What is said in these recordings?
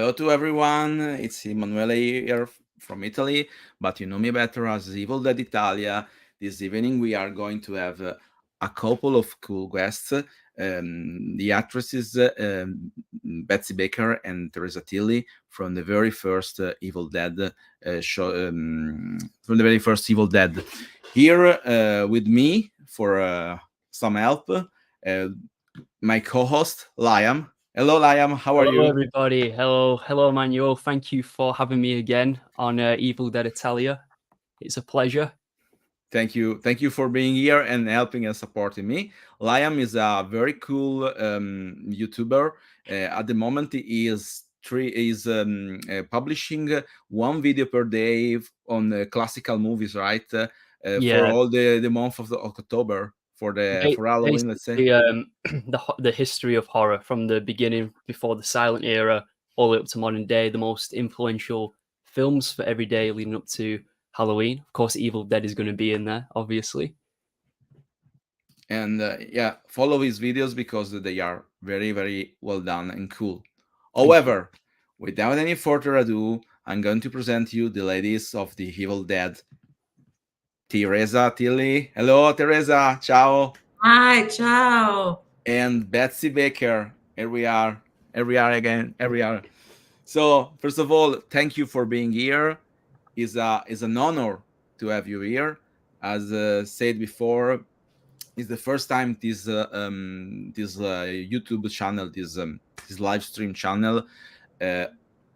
Hello to everyone. It's Emanuele here from Italy, but you know me better as Evil Dead Italia. This evening we are going to have a couple of cool guests. The actresses Betsy Baker and Theresa Tilly from the very first Evil Dead show, from the very first Evil Dead. Here with me for some help, my co-host Liam. Hello, Liam. How are Hello, you? everybody. Hello, Emmanuel. Thank you for having me again on Evil Dead Italia. It's a pleasure. Thank you for being here and helping and supporting me. Liam is a very cool YouTuber. At the moment, he is publishing one video per day on classical movies, right? For Yeah, all the month of October for Halloween, let's say. basically, the history of horror from the beginning, before the silent era, all the way up to modern day. The most influential films for every day leading up to Halloween. Of course, Evil Dead is going to be in there, obviously. And yeah, follow his videos because they are very well done and cool. Thank you. However, without any further ado, I'm going to present you the ladies of the Evil Dead. Theresa Tilly. Hello, Theresa. Ciao. Hi, ciao. And Betsy Baker. Here we are. Here we are again. Here we are. So, first of all, thank you for being here. Is an honor to have you here. As said before, it's the first time this YouTube channel, this live stream channel,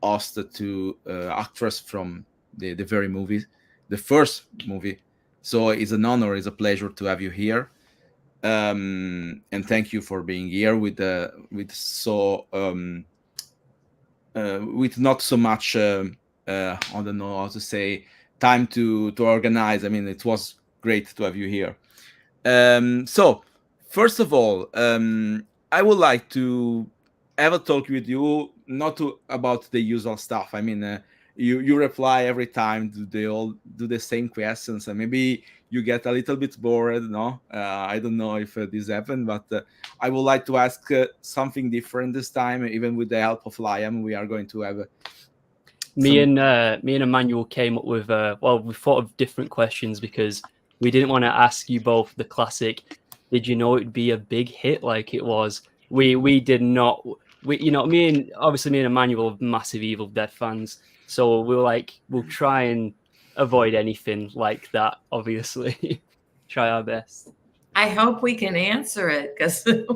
asked to actress from the very movie, the first movie. So it's an honor, it's a pleasure to have you here, and thank you for being here with not so much I don't know how to say, time to organize. I mean, it was great to have you here. So, first of all, I would like to have a talk with you, not about the usual stuff. I mean, you reply every time. They all do the same questions, and maybe you get a little bit bored. No, I don't know if this happened, but I would like to ask something different this time. Even with the help of Liam, we are going to have. Me and Emmanuel came up with we thought of different questions because we didn't want to ask you both the classic. Did you know it'd be a big hit like it was? We did not. Me and Emmanuel are massive Evil Dead fans, so we were like, we'll try and avoid anything like that. Obviously, try our best. I hope we can answer it because it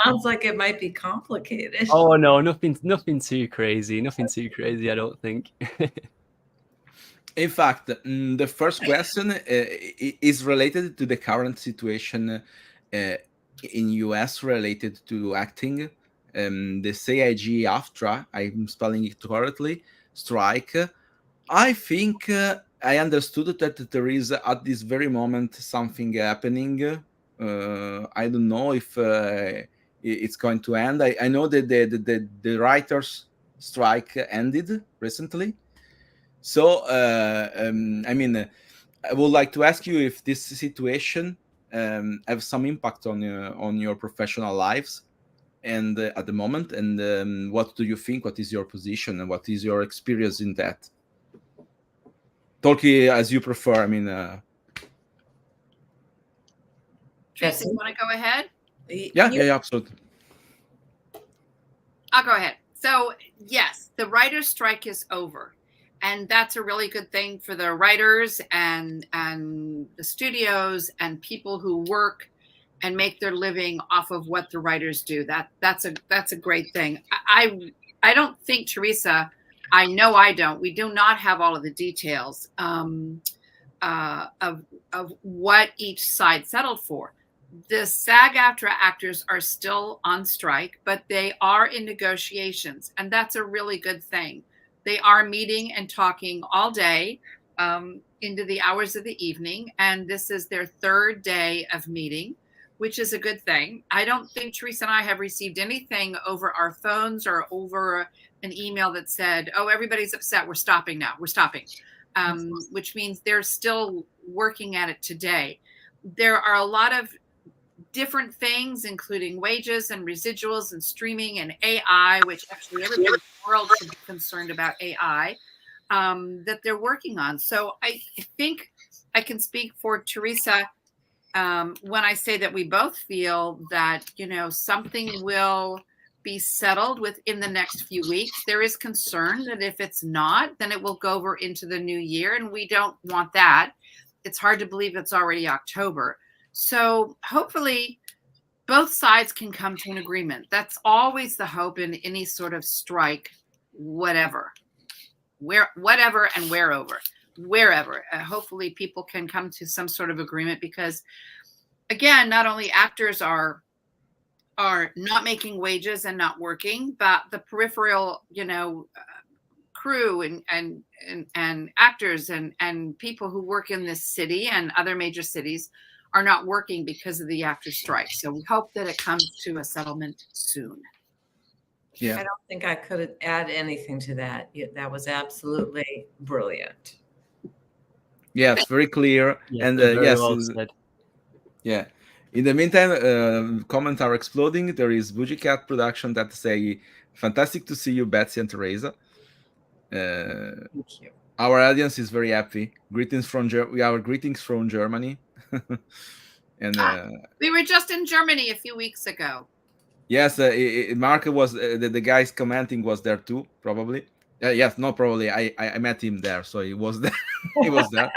sounds like it might be complicated. Oh no, nothing too crazy. Nothing too crazy, I don't think. In fact, the first question is related to the current situation in US related to acting. The SAG-AFTRA, I'm spelling it correctly, strike. I think I understood that there is at this very moment something happening. I don't know if it's going to end. I know that the writers' strike ended recently. So, I mean, I would like to ask you if this situation have some impact on your professional lives and at the moment, and what do you think? What is your position and what is your experience in that? Talk as you prefer. I mean, Theresa, you want to go ahead? Yeah, absolutely. I'll go ahead. So, yes, the writer's strike is over. And that's a really good thing for the writers and the studios and people who work and make their living off of what the writers do. That's a great thing. I don't think, Theresa, I know I don't. We do not have all of the details of what each side settled for. The SAG-AFTRA actors are still on strike, but they are in negotiations, and that's a really good thing. They are meeting and talking all day into the hours of the evening, and this is their third day of meeting, which is a good thing. I don't think Theresa and I have received anything over our phones or over an email that said, oh, everybody's upset, we're stopping now, we're stopping, which means they're still working at it today. There are a lot of different things, including wages and residuals and streaming and AI, which actually everybody in the world should be concerned about AI, that they're working on. So I think I can speak for Theresa when I say that we both feel that, something will be settled within the next few weeks. There is concern that if it's not, then it will go over into the new year, and we don't want that. It's hard to believe it's already October. So hopefully both sides can come to an agreement. That's always the hope in any sort of strike, whatever and wherever. Hopefully people can come to some sort of agreement, because again, not only actors are not making wages and not working, but the peripheral, crew and actors and people who work in this city and other major cities are not working because of the actors' strike. So we hope that it comes to a settlement soon. Yeah. I don't think I could add anything to that. That was absolutely brilliant. Yeah, it's very clear. Yeah, And very yes, well said. yeah. In the meantime, comments are exploding. There is Bougie Cat Production that say, "Fantastic to see you, Betsy and Theresa." Thank you. Our audience is very happy. Greetings from Germany. And we were just in Germany a few weeks ago. yes, Mark was the guys commenting was there too, probably. Yes, no, probably. I met him there, so he was there. He was there.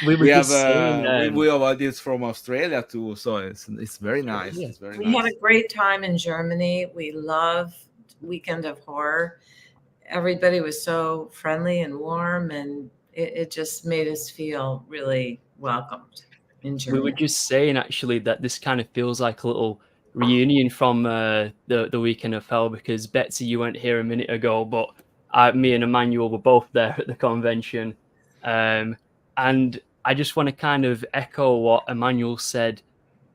We have just saying, we have audience from Australia too, so it's very nice. Yeah. It's very We nice. had a great time in Germany. We loved Weekend of Horror. Everybody was so friendly and warm, and it just made us feel really welcomed in Germany. We were just saying actually that this kind of feels like a little reunion from the Weekend of Hell, because Betsy, you weren't here a minute ago, but me and Emmanuel were both there at the convention, and I just want to kind of echo what Emmanuel said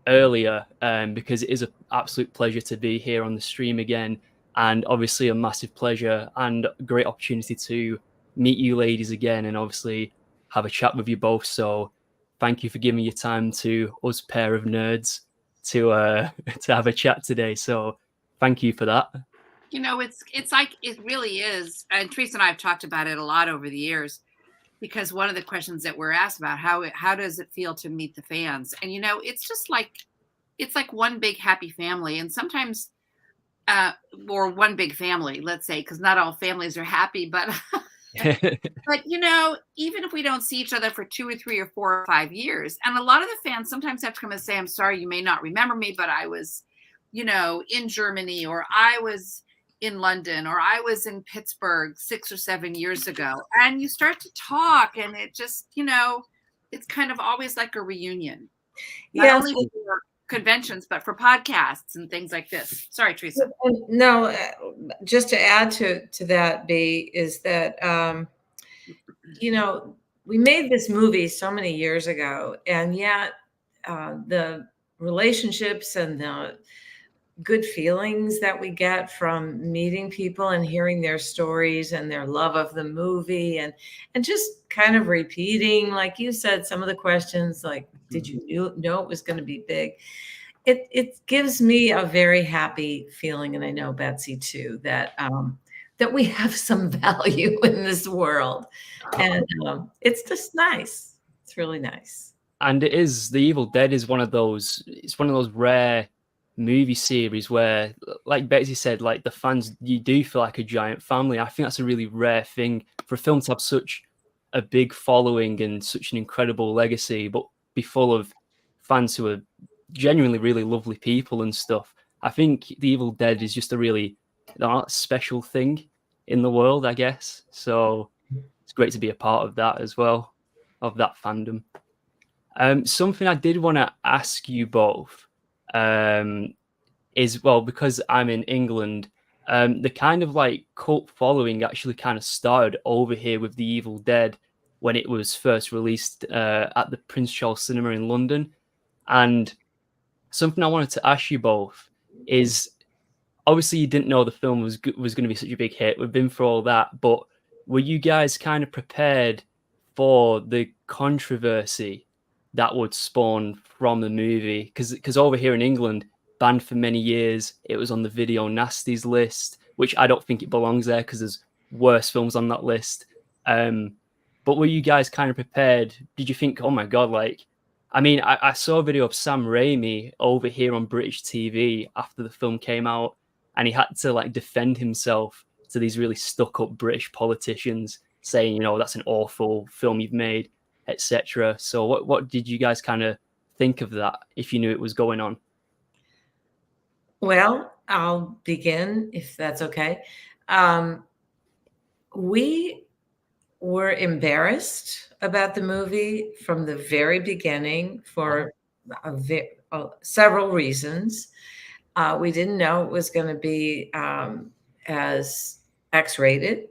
earlier, because it is an absolute pleasure to be here on the stream again, and obviously a massive pleasure and a great opportunity to meet you ladies again and obviously have a chat with you both. So thank you for giving your time to us pair of nerds to have a chat today. So thank you for that. It's like, it really is. And Theresa and I have talked about it a lot over the years, because one of the questions that we're asked about, how does it feel to meet the fans? And, it's just like, it's like one big happy family. And sometimes, or one big family, let's say, because not all families are happy, but but even if we don't see each other for 2 or 3 or 4 or 5 years, and a lot of the fans sometimes have to come and say, "I'm sorry, you may not remember me, but I was, in Germany, or I was in London, or I was in Pittsburgh 6 or 7 years ago," and you start to talk, and it just, it's kind of always like a reunion. Not only for conventions, but for podcasts and things like this. Sorry, Theresa. No, just to add to that, B, is that we made this movie so many years ago, and yet the relationships and the good feelings that we get from meeting people and hearing their stories and their love of the movie, and just kind of repeating, like you said, some of the questions, like, did you know it was going to be big? It gives me a very happy feeling, and I know Betsy too, that we have some value in this world, and it's just nice. It's really nice. And it is, The Evil Dead is one of those rare movie series where, like Betsy said, like the fans, you do feel like a giant family. I think that's a really rare thing for a film to have such a big following and such an incredible legacy, but be full of fans who are genuinely really lovely people and stuff. I think The Evil Dead is just a really special thing in the world, I guess. So it's great to be a part of that as well, of that fandom. Something I did want to ask you both is, well, because I'm in England, the kind of like cult following actually kind of started over here with The Evil Dead when it was first released at the Prince Charles Cinema in London. And something I wanted to ask you both is, obviously you didn't know the film was going to be such a big hit. We've been through all that, but were you guys kind of prepared for the controversy that would spawn from the movie? Because over here in England, banned for many years, it was on the video nasties list, which I don't think it belongs there because there's worse films on that list. But were you guys kind of prepared? Did you think, oh my God, like, I mean, I saw a video of Sam Raimi over here on British TV after the film came out, and he had to like defend himself to these really stuck-up British politicians, saying, you know, that's an awful film you've made, etc. So what did you guys kind of think of that, if you knew it was going on? Well, I'll begin if that's okay. We were embarrassed about the movie from the very beginning for several reasons. We didn't know it was going to be as X-rated.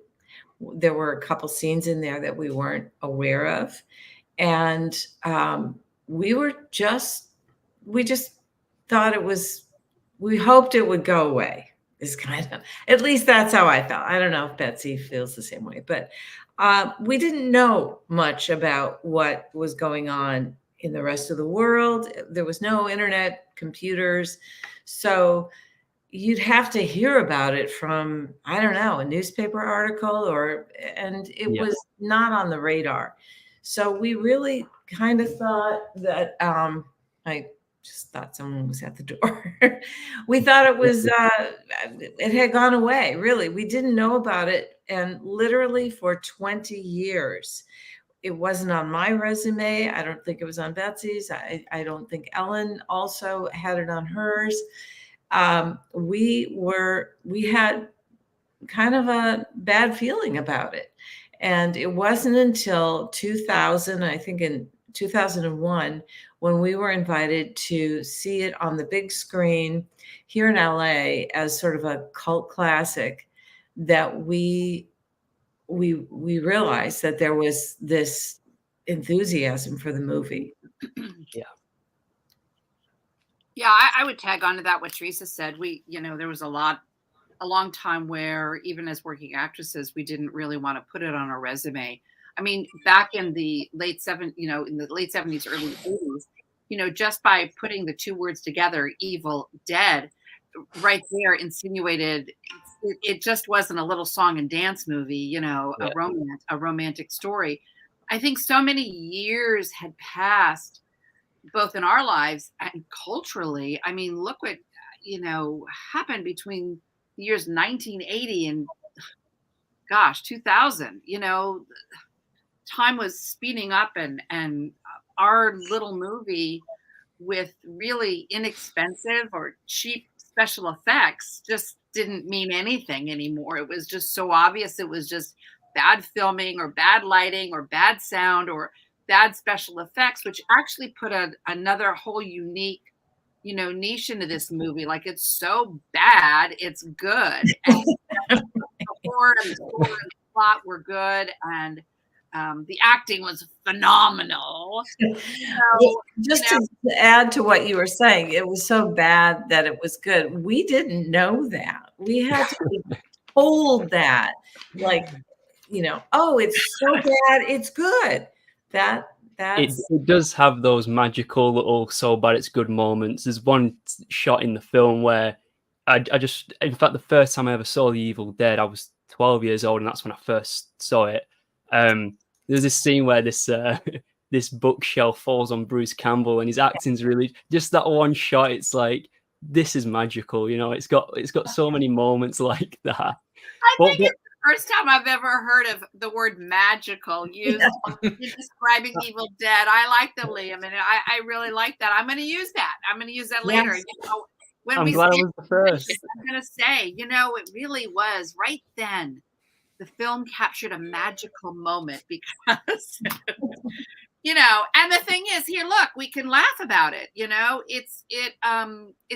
There were a couple scenes in there that we weren't aware of, and we just thought it was. We hoped it would go away. Is kind of, at least that's how I felt. I don't know if Betsy feels the same way, but we didn't know much about what was going on in the rest of the world. There was no internet, computers, so you'd have to hear about it from, I don't know, a newspaper article, and it was not on the radar. So we really kind of thought that I just thought someone was at the door. We thought it was it had gone away. Really, we didn't know about it, and literally for 20 years, it wasn't on my resume. I don't think it was on Betsy's. I don't think Ellen also had it on hers. We had kind of a bad feeling about it, and it wasn't until 2000, I think in 2001, when we were invited to see it on the big screen here in LA as sort of a cult classic, that we realized that there was this enthusiasm for the movie. Yeah, I would tag on to that, what Theresa said. There was a long time where even as working actresses, we didn't really want to put it on our resume. I mean, back in the late 70s, early 80s, just by putting the two words together, Evil Dead, right there insinuated it just wasn't a little song and dance movie, a romantic story. I think so many years had passed, both in our lives and culturally. I mean, look what, happened between the years 1980 and 2000, time was speeding up, and our little movie with really inexpensive or cheap special effects just didn't mean anything anymore. It was just so obvious. It was just bad filming or bad lighting or bad sound or bad special effects, which actually put another whole unique, niche into this movie. Like, it's so bad, it's good. And the horror and the story and the plot were good, and the acting was phenomenal. So, just to add to what you were saying, it was so bad that it was good. We didn't know that. We had to be told that, like, oh, it's so bad, it's good. It does have those magical little so bad it's good moments. There's one shot in the film where I just, in fact, the first time I ever saw The Evil Dead, I was 12 years old, and that's when I first saw it. There's this scene where this this bookshelf falls on Bruce Campbell, and his acting's really, just that one shot, it's like, this is magical. It's got so many moments like that. I think it's the first time I've ever heard of the word magical used in describing Evil Dead. I like the Liam, and I really like that. I'm going to use that. I'm going to use that later. Yes. When I'm we glad I was the first. I'm going to say, it really was right then. The film captured a magical moment because, and the thing is, here, look, we can laugh about it. It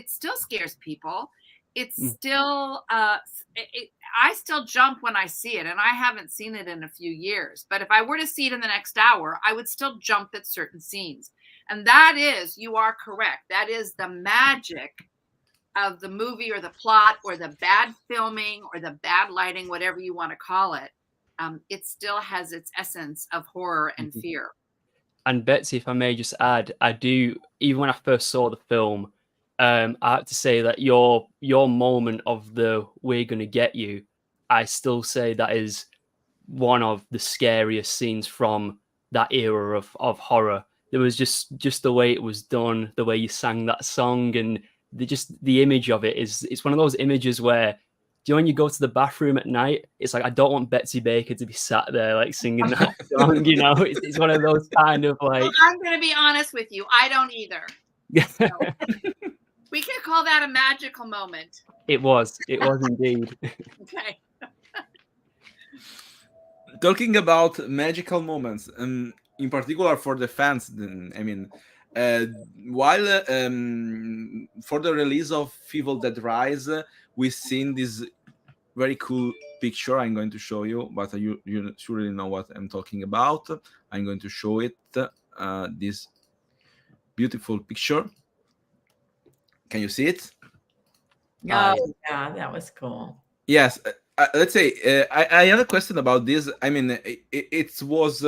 still scares people. It's still, I still jump when I see it, and I haven't seen it in a few years. But if I were to see it in the next hour, I would still jump at certain scenes. And that is, you are correct. That is the magic of the movie or the plot or the bad filming or the bad lighting, whatever you want to call it. It still has its essence of horror and fear. And Betsy, if I may just add, I do, even when I first saw the film, I have to say that your moment of the "we're gonna get you," I still say that is one of the scariest scenes from that era of horror. There was just the way it was done, the way you sang that song, and the image of it it's one of those images where, do you know when you go to the bathroom at night, it's like, I don't want Betsy Baker to be sat there like singing that song, you know? It's one of those kind of like. Well, I'm going to be honest with you. I don't either. So, we can call that a magical moment. It was indeed. Okay. Talking about magical moments, in particular for the fans, I mean, while for the release of Evil Dead Rise, we've seen this very cool picture I'm going to show you, but you surely know what I'm talking about. I'm going to show it, this beautiful picture. Can you see it? Oh, yeah, that was cool. Yes. Let's say I have a question about this. I mean, it was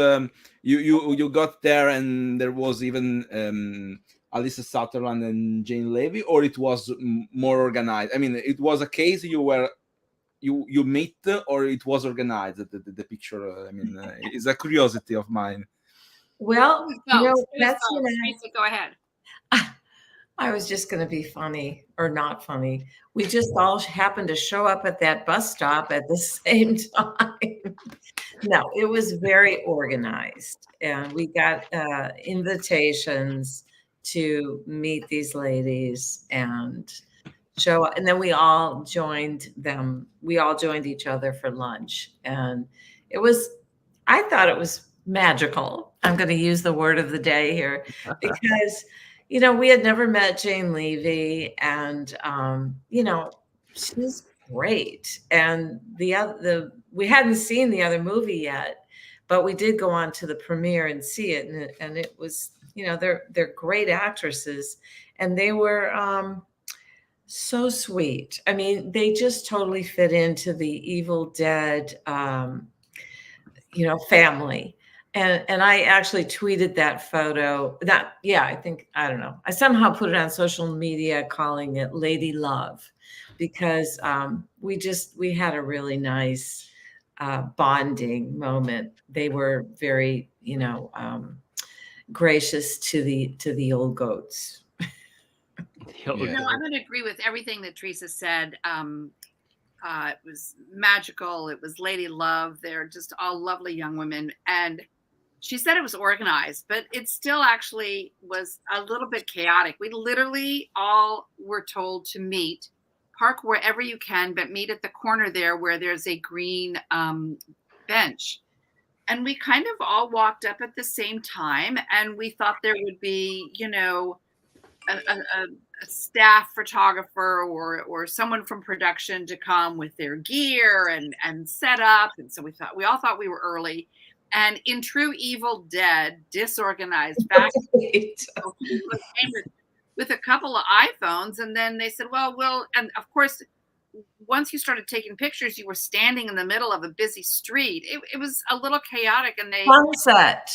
you got there and there was even Alyssa Sutherland and Jane Levy, or it was more organized. I mean, it was a case you meet, or it was organized. The picture. I mean, it's a curiosity of mine. Well, Theresa, go ahead. I was just going to be funny, or not funny. We just all happened to show up at that bus stop at the same time. No, it was very organized, and we got invitations to meet these ladies and show up. And then we all joined them. We all joined each other for lunch, and I thought it was magical. I'm going to use the word of the day here because we had never met Jane Levy, and she's great. And we hadn't seen the other movie yet, but we did go on to the premiere and see it, and it was, they're great actresses, and they were so sweet. I mean, they just totally fit into the Evil Dead, family. And I actually tweeted that photo. I don't know. I somehow put it on social media calling it Lady Love, because we had a really nice bonding moment. They were very, gracious to the old goats. I'm going to agree with everything that Theresa said. It was magical. It was Lady Love. They're just all lovely young women. And she said it was organized, but it still actually was a little bit chaotic. We literally all were told to park wherever you can, but meet at the corner there where there's a green bench. And we kind of all walked up at the same time, and we thought there would be, a staff photographer or someone from production to come with their gear and set up. And so we all thought we were early. And in true Evil Dead, disorganized fashion, with a couple of iPhones, and then they said, and of course, once you started taking pictures, you were standing in the middle of a busy street. It was a little chaotic, and sunset.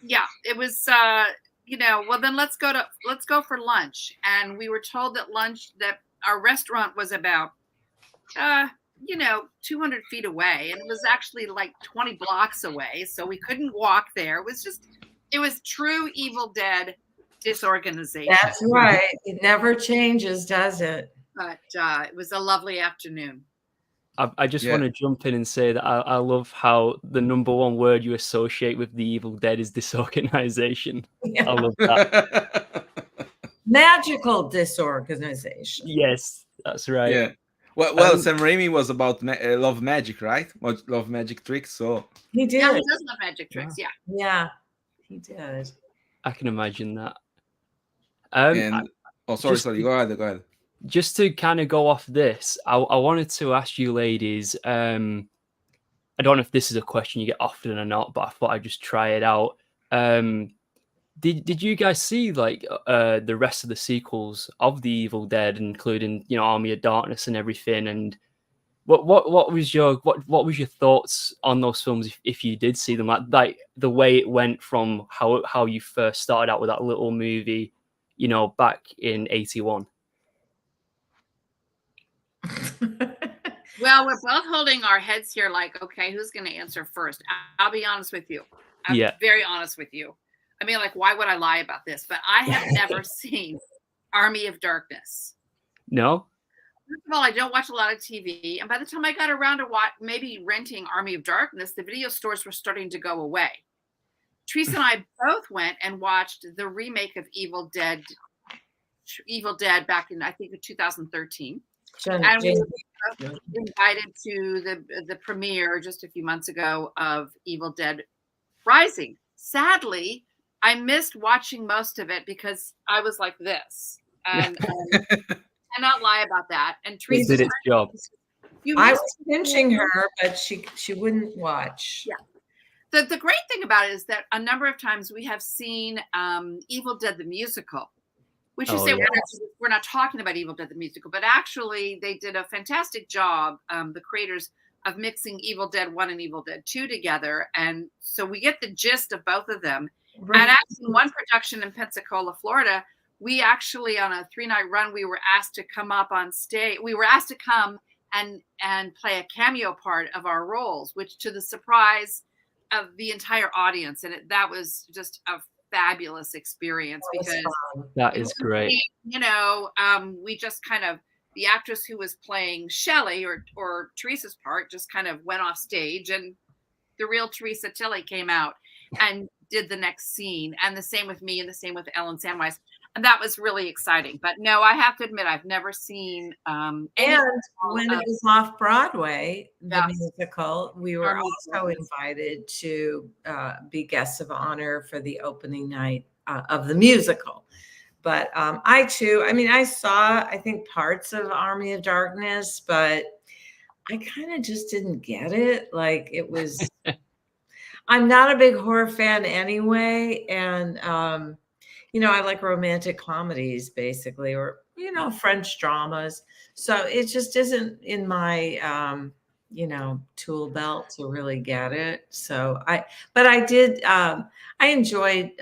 Yeah, it was. Then let's go for lunch, and we were told that our restaurant was about 200 feet away, and it was actually like 20 blocks away, so we couldn't walk there. It was true Evil Dead disorganization. That's right. It never changes, does it? But it was a lovely afternoon. I just want to jump in and say that I love how the number one word you associate with the Evil Dead is disorganization. Yeah. I love that. Magical disorganization. Yes, that's right. Yeah. Well, Sam Raimi was about love magic, right? Love magic tricks. So he did. Yeah, he does love magic tricks. Yeah. Yeah, he did. I can imagine that. Sorry. Go ahead. Just to kind of go off this, I wanted to ask you ladies, I don't know if this is a question you get often or not, but I thought I'd just try it out. Did you guys see the rest of the sequels of the Evil Dead, including Army of Darkness and everything? And What was your thoughts on those films if you did see them? Like the way it went from how you first started out with that little movie, you know, back in '81. Well, we're both holding our heads here like, okay, who's going to answer first? I'll be honest with you. I'm very honest with you. I mean, like, why would I lie about this? But I have never seen Army of Darkness. No? First of all, I don't watch a lot of TV. And by the time I got around to maybe renting Army of Darkness, the video stores were starting to go away. Theresa and I both went and watched the remake of Evil Dead back in, I think, 2013. And we were invited to the premiere just a few months ago of Evil Dead Rising. Sadly, I missed watching most of it because I was like this. And cannot lie about that. And Theresa did its job. I was pinching her, but she wouldn't watch. Yeah. The great thing about it is that a number of times we have seen Evil Dead the musical, which you say we're not talking about Evil Dead the musical, but actually they did a fantastic job, the creators, of mixing Evil Dead 1 and Evil Dead 2 together. And so we get the gist of both of them. Right. And actually one production in Pensacola, Florida, we actually, on a 3-night run, we were asked to come up on stage. We were asked to come and play a cameo part of our roles, which to the surprise of the entire audience. And that was just a fabulous experience because that is great. You know, we just kind of, the actress who was playing Shelley or Theresa's part just kind of went off stage, and the real Theresa Tilley came out and did the next scene. And the same with me, and the same with Ellen Samwise. And that was really exciting. But no, I have to admit, I've never seen and when it was off Broadway, the musical, we were also invited to be guests of honor for the opening night of the musical. But I saw, I think, parts of Army of Darkness, but I kind of just didn't get it. Like, it was, I'm not a big horror fan anyway. And, you know, I like romantic comedies, basically, or, you know, French dramas. So it just isn't in my, you know, tool belt to really get it. So I enjoyed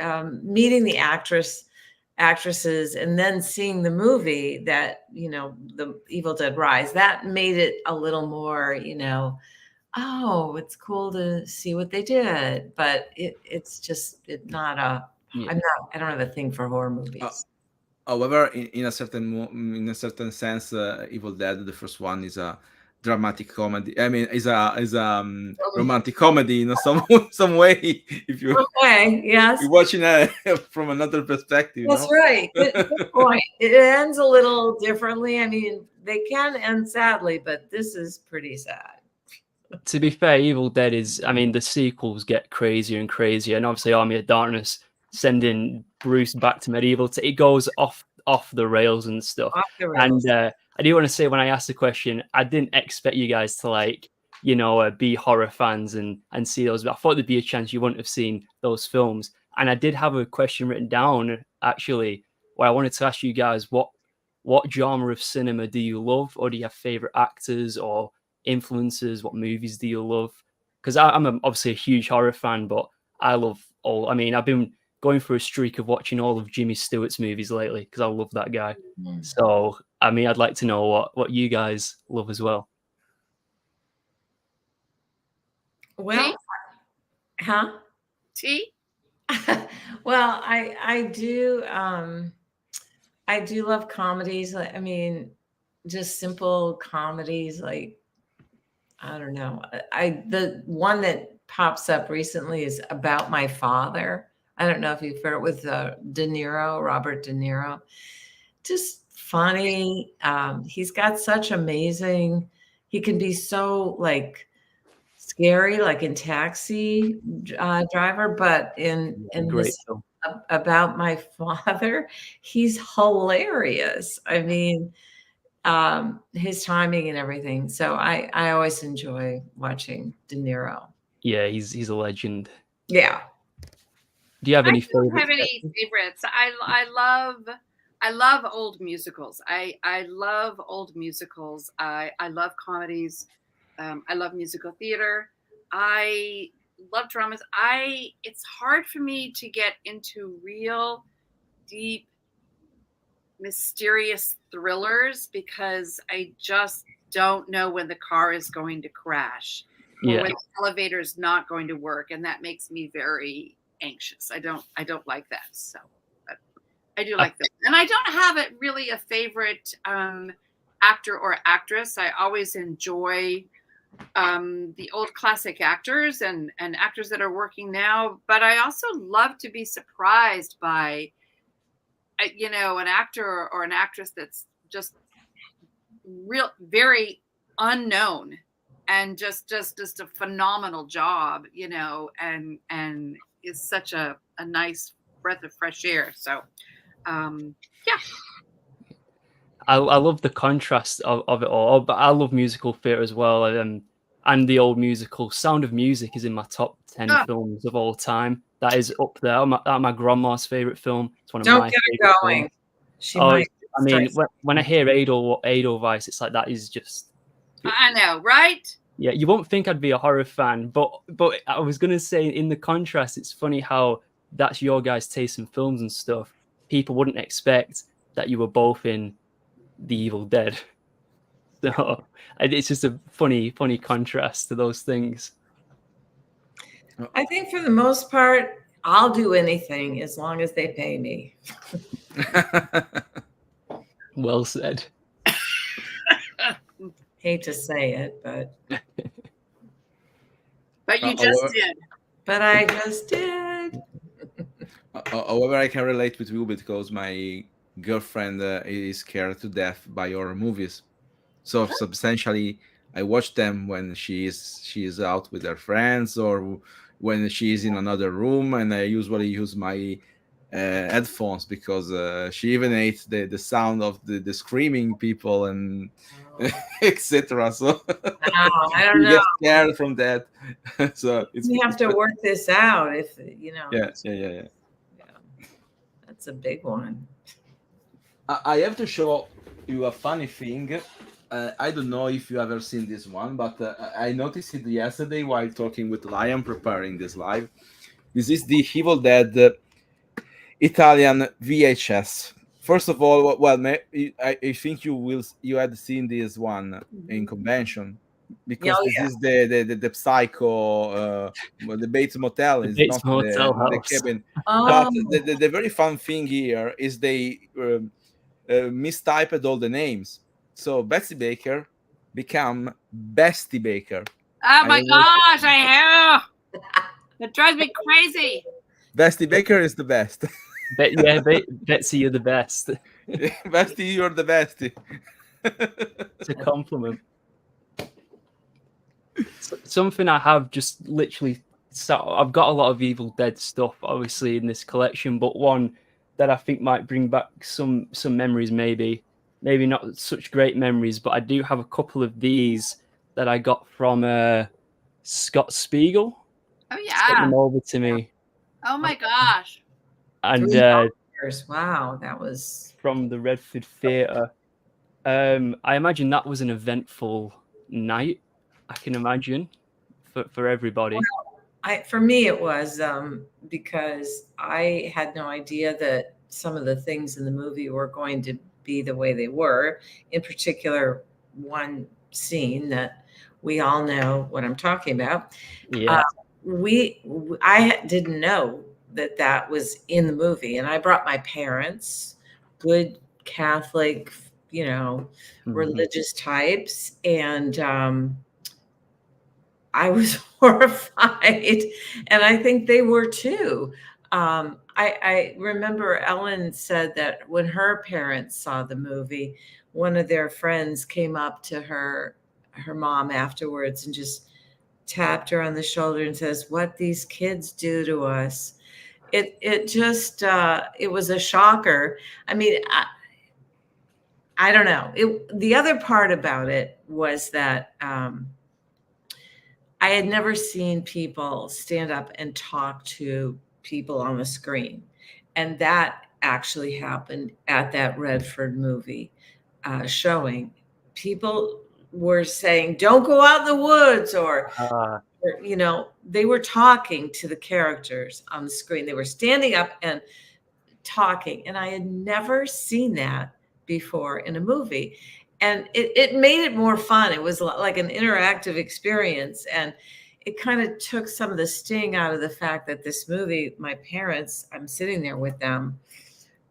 meeting the actresses and then seeing the movie that, you know, the Evil Dead Rise, that made it a little more, you know, oh, it's cool to see what they did. But it's not a, I don't have a thing for horror movies. However, in a certain sense, Evil Dead, the first one, is a dramatic comedy. I mean, is a romantic comedy in some way. If you yes, you're watching it from another perspective. That's right. Good point. It ends a little differently. I mean, they can end sadly, but this is pretty sad. To be fair, Evil Dead is, I mean, the sequels get crazier and crazier, and obviously Army of Darkness sending Bruce back to medieval, it goes off the rails and stuff. And I do want to say, when I asked the question, I didn't expect you guys to, like, you know, be horror fans and see those. But I thought there'd be a chance you wouldn't have seen those films. And I did have a question written down, actually, where I wanted to ask you guys, what genre of cinema do you love, or do you have favorite actors or influences? What movies do you love? Because I'm obviously a huge horror fan, but I love all. I mean, I've been going through a streak of watching all of Jimmy Stewart's movies lately because I love that guy. So, I mean, I'd like to know what you guys love as well. Well, T? Well, I do love comedies. I mean, just simple comedies, like, I don't know. The one that pops up recently is About My Father. I don't know if you've heard it, with Robert De Niro. Just funny. He's got such amazing, he can be so, like, scary, like in Taxi Driver, but in this About My Father, he's hilarious. I mean, his timing and everything. So I always enjoy watching De Niro. Yeah, he's a legend. Yeah. Do you have any favorites? I don't have any favorites. I love I love old musicals. I love old musicals. I love comedies. I love musical theater. I love dramas. It's hard for me to get into real deep mysterious thrillers because I just don't know when the car is going to crash or when the elevator is not going to work, and that makes me very anxious. I don't like that. So but I do like that. And I don't have it really a favorite actor or actress. I always enjoy the old classic actors and actors that are working now, but I also love to be surprised by an actor or an actress that's just real very unknown and just a phenomenal job, and is such a nice breath of fresh air. So yeah. I love the contrast of it all, but I love musical theatre as well. And the old musical Sound of Music is in my top 10 films of all time. That is up there. My grandma's favourite film. It's one of Don't my get favourite it going. films. She might. I mean, when I hear Edelweiss, it's like that is just. I know, right? Yeah, you won't think I'd be a horror fan, but I was gonna say in the contrast, it's funny how that's your guys' taste in films and stuff. People wouldn't expect that you were both in The Evil Dead. So it's just a funny contrast to those things. I think for the most part, I'll do anything as long as they pay me. Well said. Hate to say it, but you just did. But I just did. However, I can relate with you because my girlfriend is scared to death by horror movies. So substantially, I watch them when she is out with her friends or when she is in another room, and I usually use my headphones because she even hates the sound of the screaming people and etc. So I don't know. You get scared from that. So we have to work this out. If Yeah. That's a big one. I have to show you a funny thing. I don't know if you ever seen this one, but I noticed it yesterday while talking with Lion preparing this live. This is the Evil Dead Italian VHS. First of all, well, I think you had seen this one in convention because this is the Psycho, the Bates Motel is not the cabin. But the very fun thing here is they mistyped all the names. So Betsy Baker become Bestie Baker. Oh my gosh, I hate it. Drives me crazy. Bestie Baker is the best. Betsy, you're the best. Bestie, you're the bestie. It's a compliment. Something I have just literally. I've got a lot of Evil Dead stuff, obviously, in this collection, but one that I think might bring back some memories, maybe not such great memories, but I do have a couple of these that I got from Scott Spiegel. Oh yeah, sent them over to me. Oh my gosh! And wow, that was from the Redford Theatre. I imagine that was an eventful night. I can imagine for everybody. Well, for me it was because I had no idea that some of the things in the movie were going to be the way they were. In particular, one scene that we all know what I'm talking about. Yeah. I didn't know that was in the movie, and I brought my parents, good Catholic, religious types, and I was horrified, and I think they were too. I remember Ellen said that when her parents saw the movie, one of their friends came up to her mom afterwards and just tapped her on the shoulder and says, "What these kids do to us." It just it was a shocker. I mean, I don't know. The other part about it was that I had never seen people stand up and talk to people on the screen. And that actually happened at that Redford movie showing. People were saying, "Don't go out in the woods," or you know, they were talking to the characters on the screen. They were standing up and talking, and I had never seen that before in a movie. And it made it more fun. It was like an interactive experience, and it kind of took some of the sting out of the fact that this movie, my parents, I'm sitting there with them,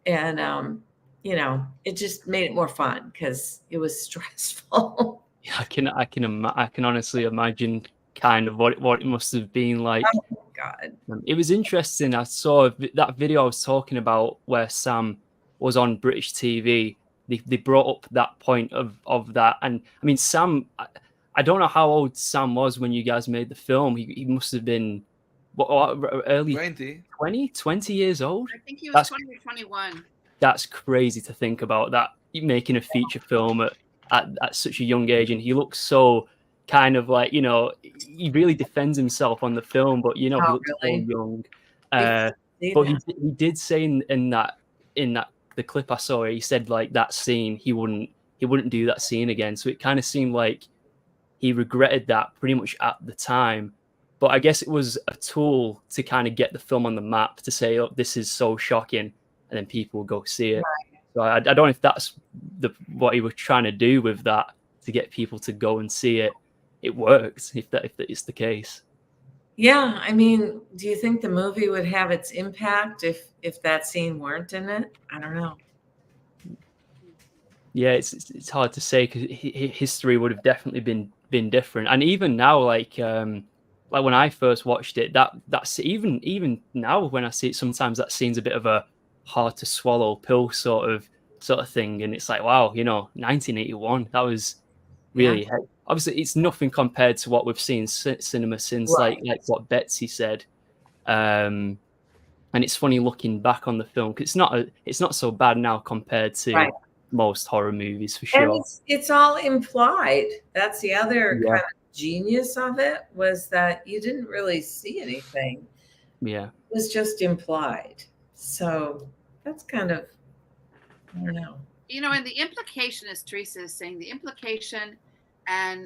and you know, it just made it more fun because it was stressful. I can honestly imagine kind of what it must have been like. Oh my God. It was interesting. I saw that video I was talking about where Sam was on British TV. They brought up that point of that, and I mean Sam. I don't know how old Sam was when you guys made the film. He must have been early 20 years old. I think he was 20 or 21. That's crazy to think about, that making a feature film at such a young age, and he looks so kind of like, you know, he really defends himself on the film, but you know, he looks so young. But he did say in that the clip I saw, he said like that scene he wouldn't do that scene again. So it kind of seemed like he regretted that pretty much at the time. But I guess it was a tool to kind of get the film on the map, to say, oh, this is so shocking, and then people will go see it. Right. So I don't know if that's what he was trying to do with that, to get people to go and see it. It worked, if that is the case. Yeah, I mean, do you think the movie would have its impact if that scene weren't in it? I don't know. Yeah, it's hard to say, because history would have definitely been different. And even now, like when I first watched it, that's even now when I see it, sometimes that scene's a bit of a hard to swallow pill sort of thing, and it's like, wow, you know, 1981, that was really obviously it's nothing compared to what we've seen cinema since, like what Betsy said. And it's funny looking back on the film, because it's not so bad now compared to most horror movies, for sure. And it's all implied. That's the other kind of genius of it, was that you didn't really see anything. Yeah, it was just implied. So that's kind of, I don't know. You know, and the implication, as Theresa is saying, the implication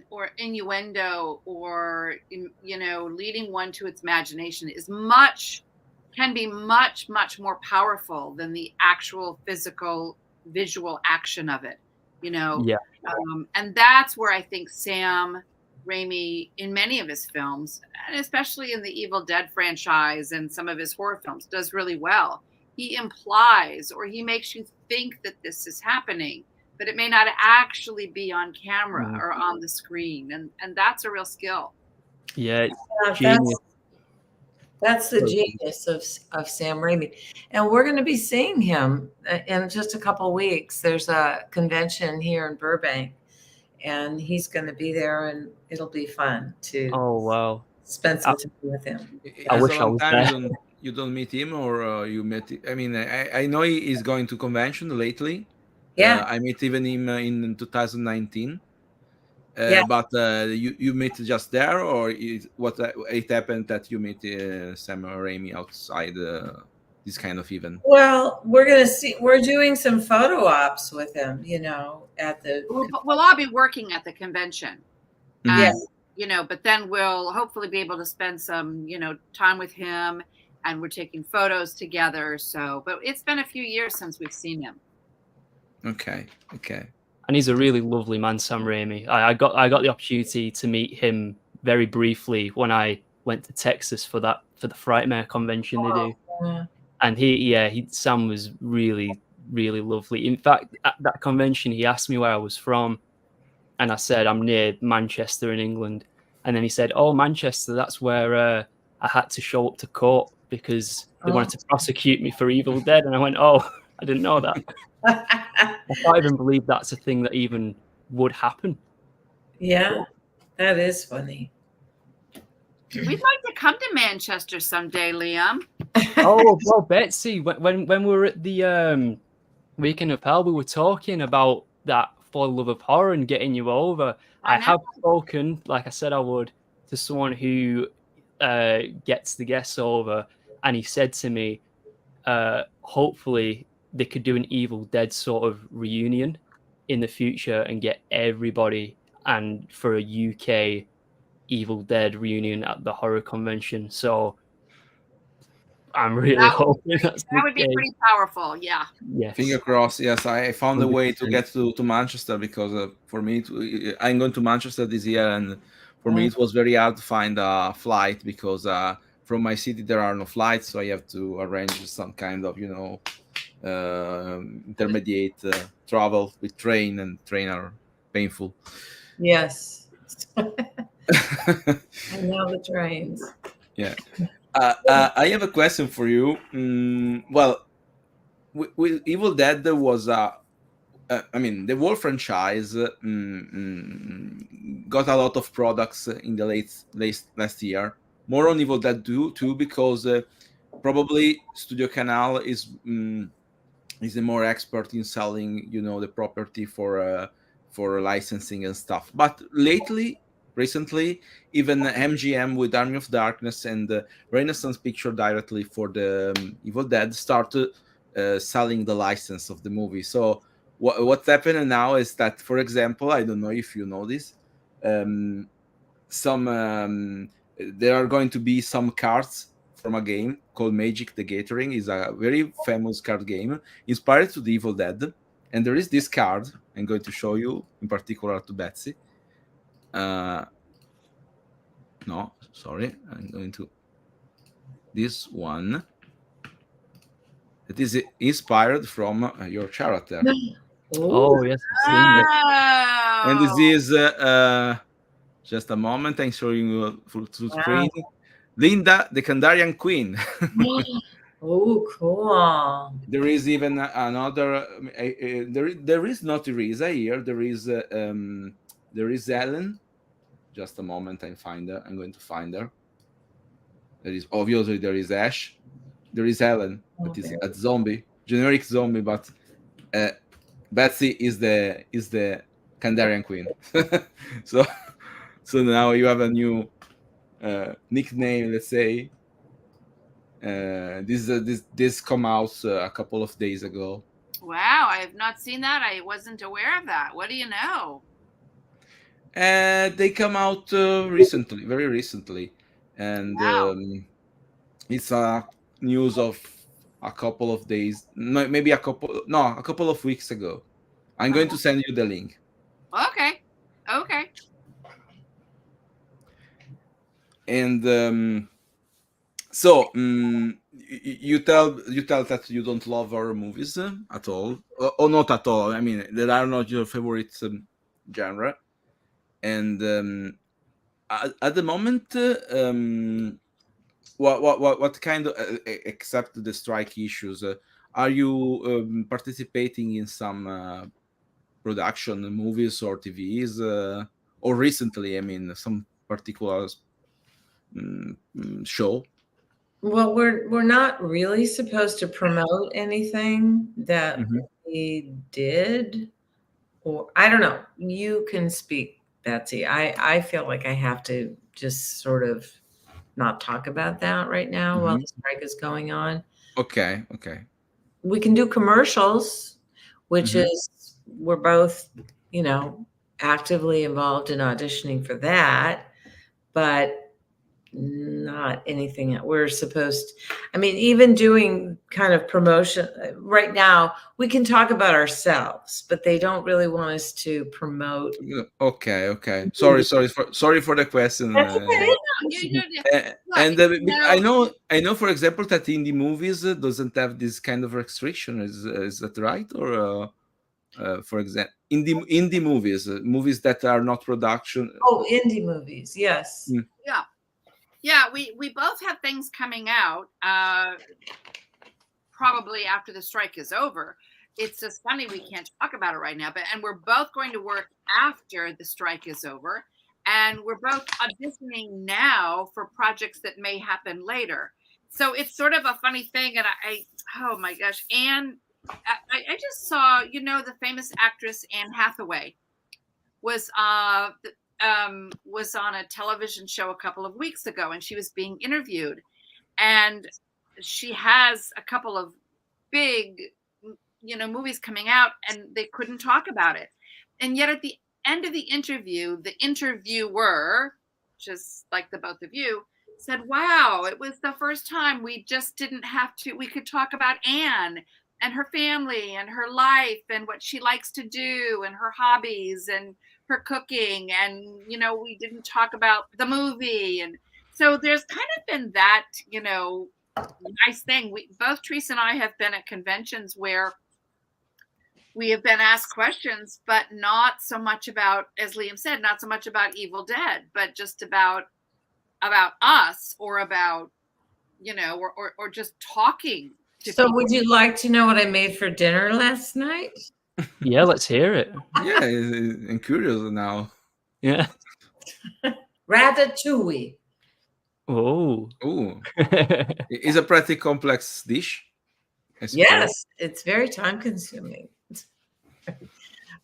or innuendo, or, you know, leading one to its imagination can be much more powerful than the actual physical visual action of it, you know. And that's where I think Sam Raimi, in many of his films, and especially in the Evil Dead franchise and some of his horror films, does really well. He implies, or he makes you think that this is happening, but it may not actually be on camera or on the screen, and that's a real skill. That's the genius of Sam Raimi. And we're going to be seeing him in just a couple of weeks. There's a convention here in Burbank, and he's going to be there, and it'll be fun to spend some time with him. I wish I was there. You don't meet him, or you met? I mean, I know he is going to convention lately. Yeah, I met even him in 2019. But you met just there, or it happened that you met Sam Raimi outside this kind of event? Well, we're doing some photo ops with him, you know, at the. We'll all be working at the convention. Yes. You know, but then we'll hopefully be able to spend some, you know, time with him, and we're taking photos together. So, but it's been a few years since we've seen him. Okay. And he's a really lovely man, Sam Raimi. I got the opportunity to meet him very briefly when I went to Texas for the Frightmare convention they do. Yeah. And Sam was really, really lovely. In fact, at that convention, he asked me where I was from, and I said I'm near Manchester in England. And then he said, "Oh, Manchester, that's where I had to show up to court because they wanted to prosecute me for Evil Dead." And I went, "Oh, I didn't know that." I can't even believe that's a thing that even would happen. Yeah, that is funny. We'd like to come to Manchester someday, Liam. Oh, well, Betsy, when we were at the Weekend of Hell, we were talking about that for the love of horror and getting you over. I have spoken, like I said I would, to someone who gets the guests over, and he said to me, hopefully they could do an Evil Dead sort of reunion in the future and get everybody, and for a UK Evil Dead reunion at the horror convention. So I'm really hoping that's that would be pretty powerful. Yeah. Yes. Finger crossed. Yes, I found a way to 100%. get to Manchester, because for me, I'm going to Manchester this year, and for me it was very hard to find a flight, because from my city there are no flights, so I have to arrange some kind of intermediate travel with train, and train are painful. Yes. I know the trains. Yeah. I have a question for you. Well, with Evil Dead, there was I mean, the whole franchise got a lot of products in the last year. More on Evil Dead 2, because probably Studio Canal is a more expert in selling, the property for licensing and stuff. But recently, even MGM with Army of Darkness and Renaissance Picture directly for the Evil Dead started selling the license of the movie. So what's happening now is that, for example, I don't know if you know this, there are going to be some cards from a game called Magic the Gathering. Is a very famous card game inspired to the Evil Dead, and there is this card I'm going to show you, in particular to Betsy. No, sorry, I'm going to this one. It is inspired from your character. Oh yes, I've seen it. And this is just a moment. I'm showing you full screen. Linda, the Kandarian Queen. Oh, cool. There is even another. There is not Theresa here. There is Ellen. Just a moment. I'm going to find her. There is obviously there is Ash. There is Ellen. That is a zombie, generic zombie, but Betsy is the Kandarian Queen. so now you have a new nickname, let's say. This come out a couple of days ago. Wow, I have not seen that. I wasn't aware of that. What do you know? They come out recently, very recently, and Wow. it's a news of a couple of days, maybe a couple of weeks ago. I'm going to send you the link. Okay. And so you tell that you don't love horror movies at all, or not at all. I mean, that are not your favorite genre. And at the moment, what kind of, except the strike issues, are you participating in some production movies or TVs, or recently? I mean, some particular show. Well, we're not really supposed to promote anything that we did, or I don't know. You can speak, Betsy. I feel like I have to just sort of not talk about that right now while the strike is going on. Okay. We can do commercials, which is we're both, actively involved in auditioning for that, but not anything that we're supposed. I mean, even doing kind of promotion right now, we can talk about ourselves, but they don't really want us to promote. Okay. Sorry for the question. That's okay. I know, for example, that indie movies doesn't have this kind of restriction. Is that right? Or for example, indie movies that are not production. Oh, indie movies, yes. Yeah, we both have things coming out probably after the strike is over. It's just funny we can't talk about it right now, and we're both going to work after the strike is over, and we're both auditioning now for projects that may happen later. So it's sort of a funny thing, and oh my gosh, Anne, I just saw, the famous actress Anne Hathaway was on a television show a couple of weeks ago, and she was being interviewed, and she has a couple of big movies coming out, and they couldn't talk about it. And yet at the end of the interview, the interviewer, just like the both of you, said, wow, it was the first time we just didn't have to, we could talk about Anne and her family and her life and what she likes to do and her hobbies and her cooking. And, we didn't talk about the movie. And so there's kind of been that, nice thing. Both Theresa and I have been at conventions where we have been asked questions, but not so much about, as Liam said, not so much about Evil Dead, but just about us, or about, or just talking to So people. would you like to know what I made for dinner last night? Yeah, let's hear it. Yeah, I'm curious now. Yeah. Ratatouille. Oh. Oh, it's a pretty complex dish. I suppose. Yes, it's very time consuming,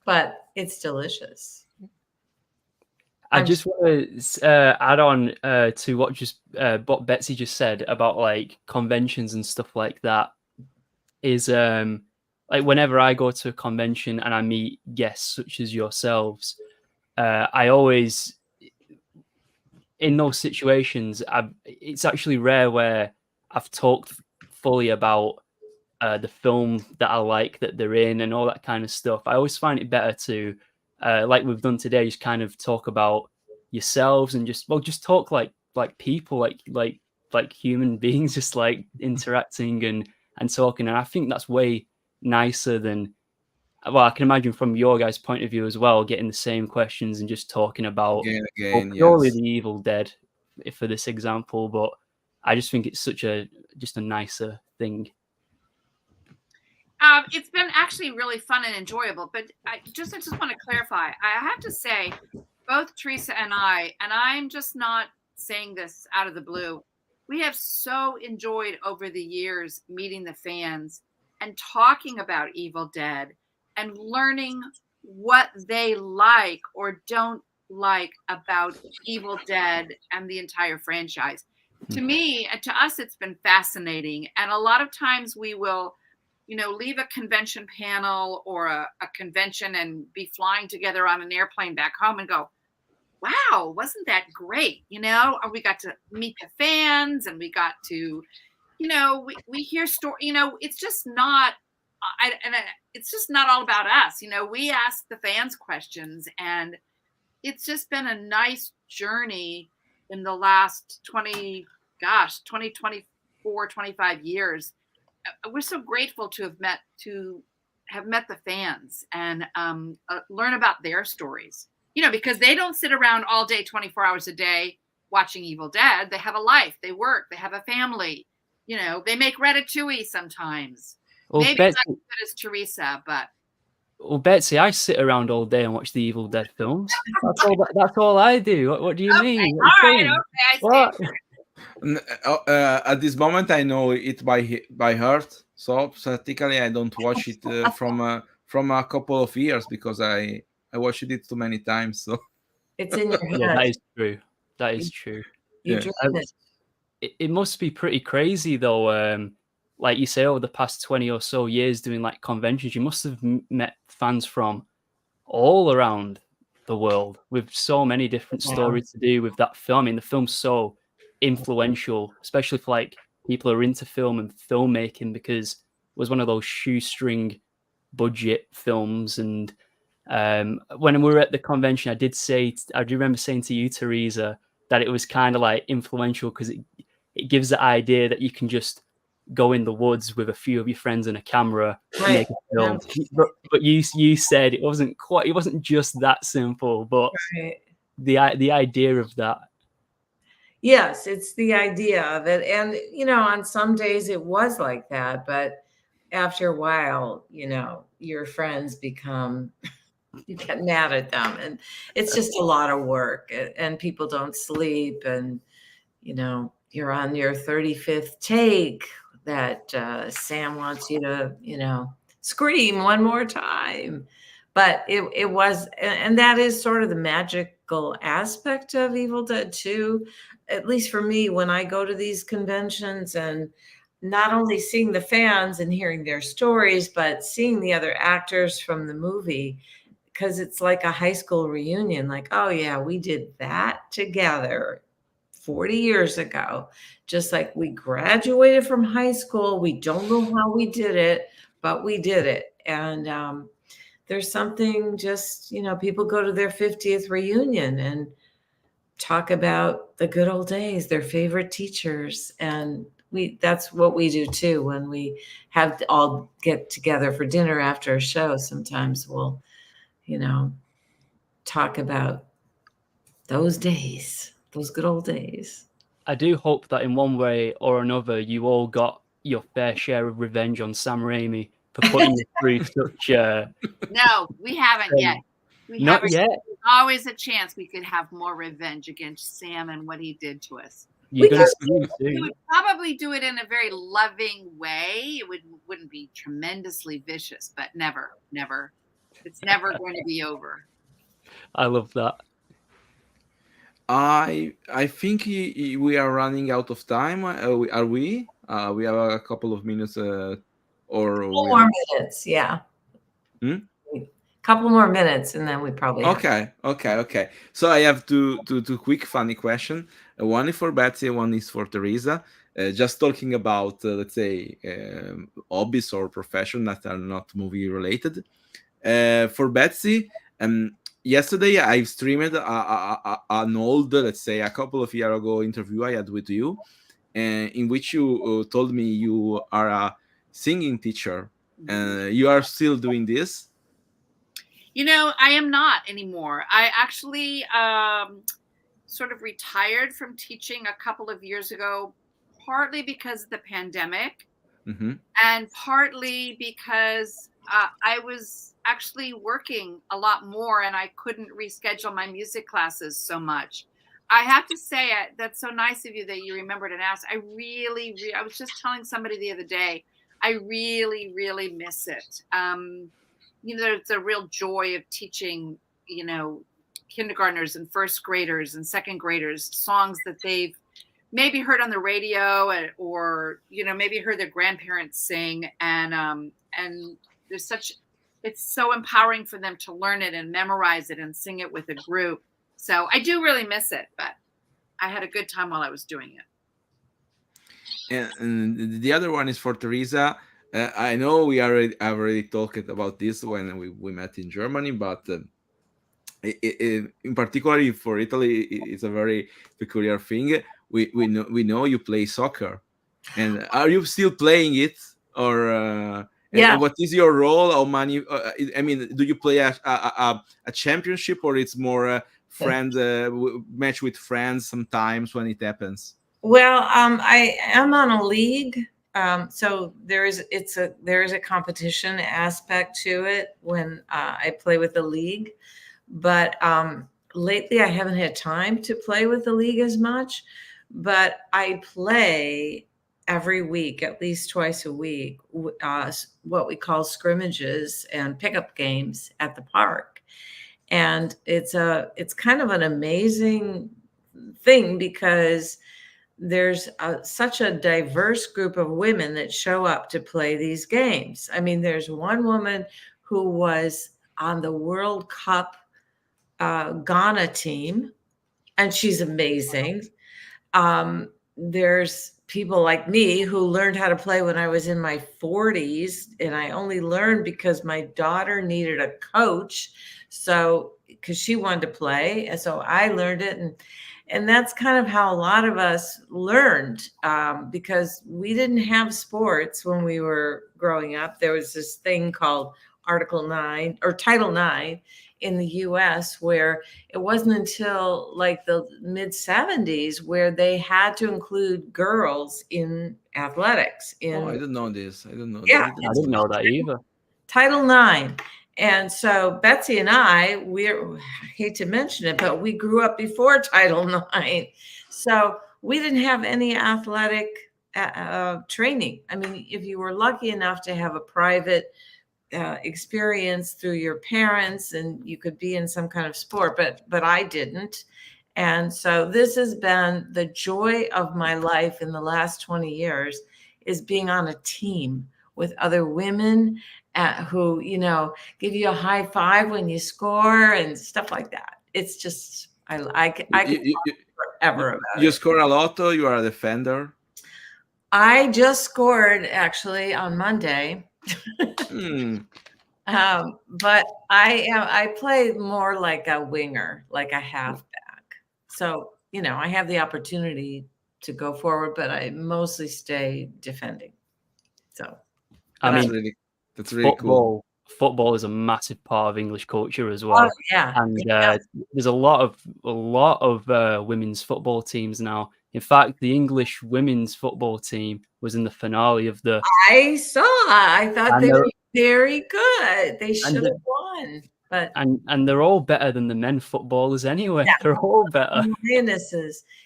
but it's delicious. I just want to add on to what Betsy just said about like conventions and stuff like that. Is like whenever I go to a convention and I meet guests such as yourselves, I always, in those situations, it's actually rare where I've talked fully about the film that I like that they're in and all that kind of stuff. I always find it better to, like we've done today, just kind of talk about yourselves and just talk like people, like human beings, just like interacting and talking. And I think that's way nicer than, well, I can imagine from your guys' point of view as well, getting the same questions and just talking about again, purely yes. the Evil Dead for this example. But I just think it's just a nicer thing. It's been actually really fun and enjoyable, but I just want to clarify. I have to say, both Theresa and I'm just not saying this out of the blue, we have so enjoyed over the years meeting the fans and talking about Evil Dead and learning what they like or don't like about Evil Dead and the entire franchise. To me, and to us, it's been fascinating. And a lot of times we will, leave a convention panel or a convention and be flying together on an airplane back home and go, wow, wasn't that great? Or we got to meet the fans and we got to, we hear story, it's just not, it's just not all about us. We ask the fans questions, and it's just been a nice journey in the last 24, 25 years. We're so grateful to have met the fans and learn about their stories, because they don't sit around all day, 24 hours a day watching Evil Dead. They have a life, they work, they have a family, they make ratatouille sometimes. Well, Maybe Betsy, not as good as Theresa, but. Well, Betsy, I sit around all day and watch the Evil Dead films. That's all I do. What do you mean? All right, okay, I see. At this moment, I know it by heart, so practically I don't watch it from a couple of years because I watched it too many times. So It's in your head. Yeah, that is true. That is true. You Yeah. dream it. It must be pretty crazy though. Like you say, over the past 20 or so years doing like conventions, you must have met fans from all around the world with so many different stories to do with that film. I mean, the film's so influential, especially for like people who are into film and filmmaking, because it was one of those shoestring budget films. And when we were at the convention, I do remember saying to you, Theresa, that it was kind of like influential because it gives the idea that you can just go in the woods with a few of your friends and a camera, make a film. But you said it wasn't just that simple, but the idea of that. Yes, it's the idea of it. And, on some days it was like that, but after a while, your friends you get mad at them, and it's just a lot of work, and people don't sleep, and, you're on your 35th take that Sam wants you to, scream one more time. But it was, and that is sort of the magical aspect of Evil Dead 2, at least for me, when I go to these conventions and not only seeing the fans and hearing their stories, but seeing the other actors from the movie, because it's like a high school reunion. Like, oh yeah, we did that together 40 years ago. Just like we graduated from high school. We don't know how we did it, but we did it. And there's something just, people go to their 50th reunion and talk about the good old days, their favorite teachers. And that's what we do too. When we have to all get together for dinner after a show, sometimes we'll, talk about those days, those good old days. I do hope that in one way or another, you all got your fair share of revenge on Sam Raimi for putting you through such. No, we haven't yet. Not yet. There's always a chance we could have more revenge against Sam and what he did to us. You're going to see him We soon. would probably do it in a very loving way. It wouldn't be tremendously vicious, but never. It's never going to be over. I love that. I think we are running out of time. Are we? We have a couple of minutes, or 4 more minutes. Yeah. Couple more minutes, and then we probably Okay. So I have two quick funny question. One is for Betsy, one is for Theresa. Just talking about let's say hobbies or profession that are not movie related. For Betsy, yesterday I streamed an old, let's say a couple of years ago interview I had with you, in which you told me you are a singing teacher. You are still doing this? I am not anymore. I actually sort of retired from teaching a couple of years ago, partly because of the pandemic, and partly because I was actually working a lot more and I couldn't reschedule my music classes so much. I have to say, that's so nice of you that you remembered and asked. I was just telling somebody the other day, I really, really miss it. There's a real joy of teaching, kindergartners and first graders and second graders songs that they've maybe heard on the radio or maybe heard their grandparents sing. And it's so empowering for them to learn it and memorize it and sing it with a group. So I do really miss it, but I had a good time while I was doing it. And the other one is for Theresa. I know we already talked about this when we met in Germany, but in particular for Italy, it's a very peculiar thing. We know you play soccer, and are you still playing it, or and what is your role? How many? I mean, do you play a championship, or it's more a friend match with friends sometimes when it happens? Well, I am on a league. So there is a competition aspect to it when I play with the league, but lately I haven't had time to play with the league as much, but I play every week, at least twice a week, what we call scrimmages and pickup games at the park. And it's kind of an amazing thing because there's such a diverse group of women that show up to play these games. I mean, there's one woman who was on the World Cup Ghana team, and she's amazing. There's people like me who learned how to play when I was in my 40s, and I only learned because my daughter needed a coach. So, because she wanted to play, and so I learned it, and that's kind of how a lot of us learned, because we didn't have sports when we were growing up. There was this thing called Article 9 or Title 9 in the US, where it wasn't until like the mid 70s where they had to include girls in athletics. I didn't know this. I didn't know Yeah, I didn't know that either. Title 9. And so Betsy and I hate to mention it, but we grew up before Title IX. So we didn't have any athletic training. I mean, if you were lucky enough to have a private experience through your parents, and you could be in some kind of sport, but I didn't. And so this has been the joy of my life in the last 20 years, is being on a team with other women who, give you a high five when you score and stuff like that. It's just, I could talk forever about You it. score a lot, or you are a defender? I just scored actually on Monday. But I play more like a winger, like a halfback. So, I have the opportunity to go forward, but I mostly stay defending. So I mean, that's really cool. Football is a massive part of English culture as well. Yeah. And there's a lot of women's football teams now. In fact, the English women's football team was in the finale of the. I saw. I thought they were very good. They should have won. But and they're all better than the men footballers anyway. Yeah. They're all better.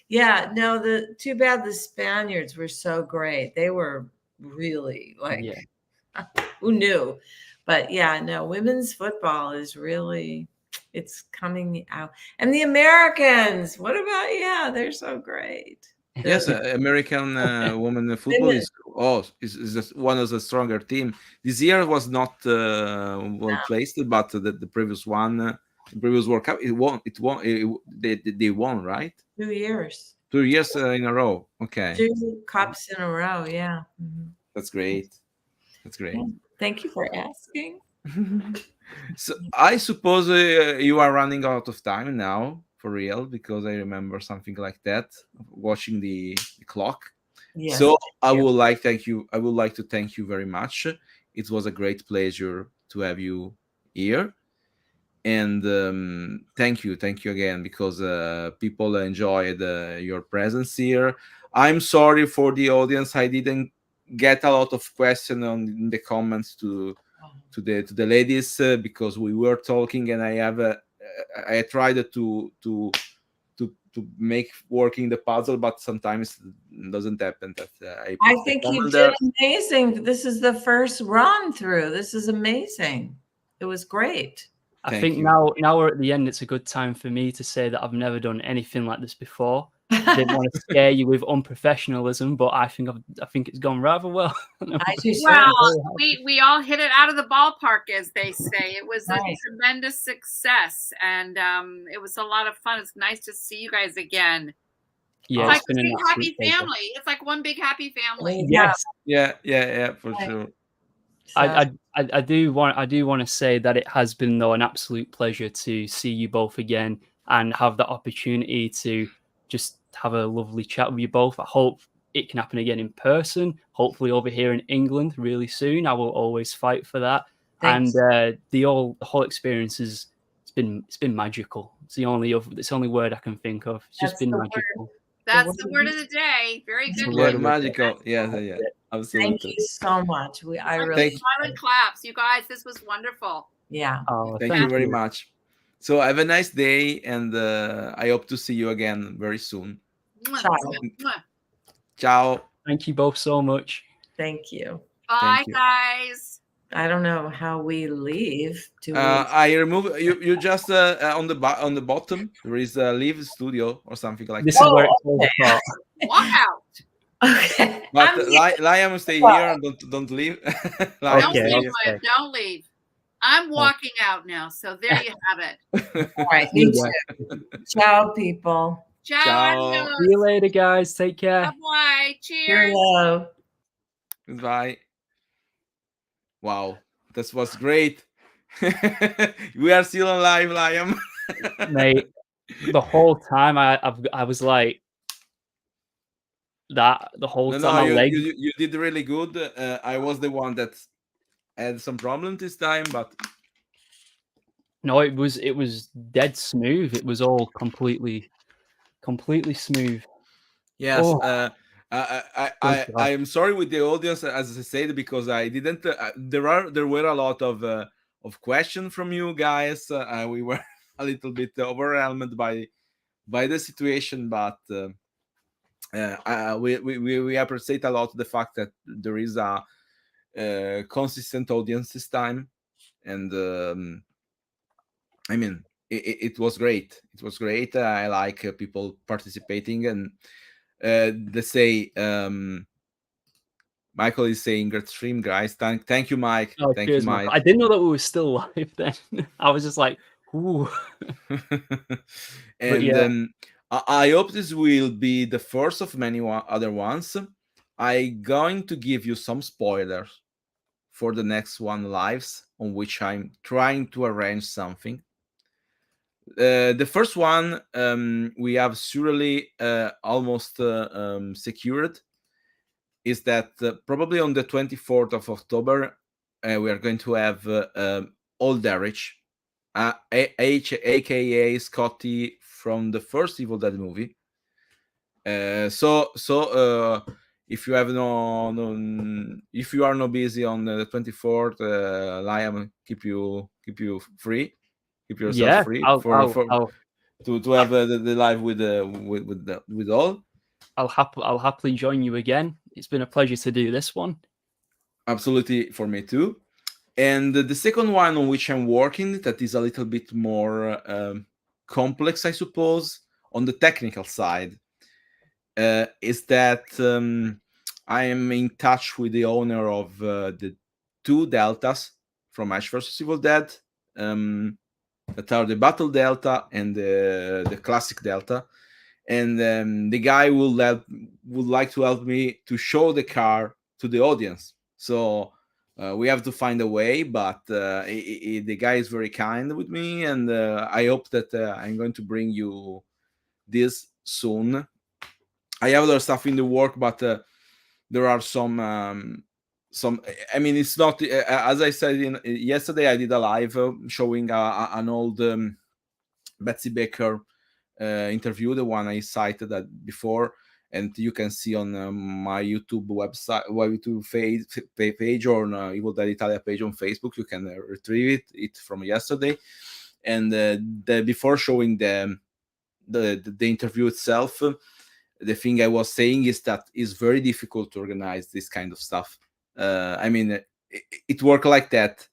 Yeah, no, too bad the Spaniards were so great. They were really who knew? But yeah, no, women's football is really, it's coming out. And the Americans, what about, they're so great. Yes, American women football is just one of the stronger team. This year was not well placed, but the previous one, the previous World Cup, they won, right? 2 years. 2 years in a row. Okay. 2 cups in a row. Yeah. Mm-hmm. That's great. That's great. Yeah. Thank you for asking. So I suppose you are running out of time now, for real, because I remember something like that, watching the clock. Yes, so I would like to thank you very much. It was a great pleasure to have you here, and thank you again, because people enjoyed your presence here. I'm sorry for the audience, I didn't get a lot of questions in the comments to the ladies, because we were talking, and I tried to make working the puzzle, but sometimes it doesn't happen. That I think you did amazing. This is the first run through. This is amazing. It was great. I think now we're at the end. It's a good time for me to say that I've never done anything like this before. I didn't want to scare you with unprofessionalism, but I think it's gone rather well. Well, we all hit it out of the ballpark, as they say. It was a tremendous success, and it was a lot of fun. It's nice to see you guys again. Yeah, it's like a big happy family. It's like one big happy family. Yes. Yeah, for sure. I do want to say that it has been, though, an absolute pleasure to see you both again and have the opportunity to just have a lovely chat with you both. I hope it can happen again in person, hopefully over here in England really soon. I will always fight for that. Thanks. And the whole experience it's been magical. It's the only word I can think of. It's just been magical. That's the word of the day. Very good. Yeah, magical. Yeah, absolutely. Thank you so much. I really silent claps, you guys. This was wonderful. Yeah. Oh, thank you very much. So have a nice day, and I hope to see you again very soon. Ciao. Ciao. Thank you both so much. Thank you. Bye, guys. I don't know how we leave. I remove you just on the bottom. There is a leave studio or something like this that. This is where it falls apart. Walk out. Okay. But Liam, stay here and don't leave. Don't leave. I'm walking out now, so there you have it. All right, me too. Ciao, people. Ciao. See you later, guys. Take care. Bye-bye. Cheers. Hello. Goodbye. Wow, this was great. We are still alive, Liam. Mate, the whole time I was like that the whole time. You did really good. I was the one that had some problem this time, but no, it was dead smooth. It was all completely smooth. Yes. I am sorry with the audience, as I said, because I didn't. There were a lot of questions from you guys. We were a little bit overwhelmed by the situation, but we appreciate a lot the fact that there is a consistent audience this time, and I mean it was great. It was great. I like people participating, and let's say Michael is saying great stream, guys. Thank you, Mike. Oh, Thank you, cheers, Michael. Mike. I didn't know that we were still live then. I was just like, ooh. And yeah. I hope this will be the first of many other ones. I'm going to give you some spoilers for the next one lives on which I'm trying to arrange something. The first one we have surely almost secured is that probably on the 24th of October we are going to have Old Darich, aka Scotty from the first Evil Dead movie. So if you have if you are not busy on the 24th, Liam keep you free, keep yourself free to have the live with all. I'll happily join you again. It's been a pleasure to do this one. Absolutely, for me too. And the second one on which I'm working, that is a little bit more complex, I suppose, on the technical side, is that I am in touch with the owner of the two deltas from Ash vs. Evil Dead, that are the Battle Delta and the Classic Delta. And the guy would like to help me to show the car to the audience. So we have to find a way, but the guy is very kind with me, and I hope that I'm going to bring you this soon. I have other stuff in the work, but there are some. I mean, it's not as I said yesterday. I did a live showing an old Betsy Baker interview, the one I cited that before, and you can see on my YouTube website, my YouTube page, or on Evil Dead Italia page on Facebook. You can retrieve it from yesterday. And before showing the interview itself, the thing I was saying is that it's very difficult to organize this kind of stuff. I mean, it works like that.